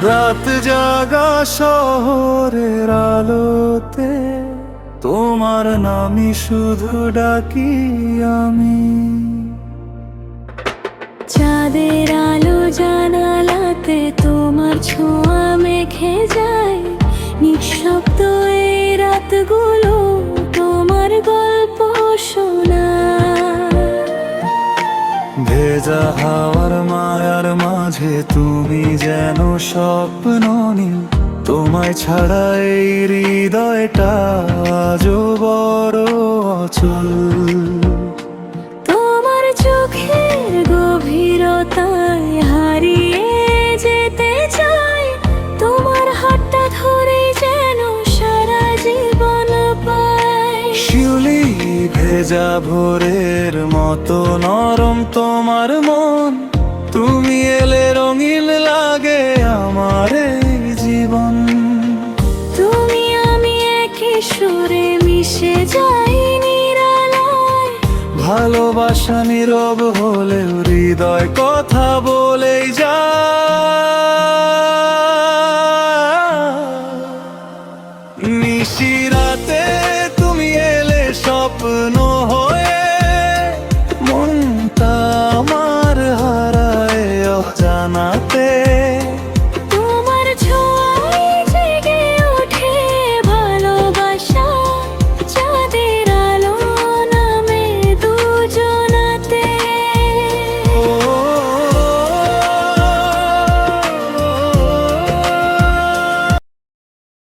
রাত জাগা শহরের আলোতে তোমার নামই শুধু ডাকি আমি। চাঁদের আলো জানালাতে তোমার ছোঁয়া মেখে যায়, নিঃশব্দ এই রাতগুলো তোমার গল্প শোনা। ভেজা হাওয়ার মায়ার মাঝে তুমি যেন স্বপ্ন নীল, তোমায় ছাড়া এই হৃদয়টা আজও বড় অচল। তোমার চোখের গভীরতায় হারিয়ে যেতে চাই, তোমার হাতটা ধরে যেন সারা জীবন পাই। শিউলি ভেজা ভোরের মতো নরম তোমার মন, তুমি এলে রঙিন লাগে আমার এই জীবন। তুমি আমি একই সুরে মিশে যাই নিরালায়, ভালোবাসা নীরব হলেও হৃদয় কথা বলেই যায়। নিশিরাত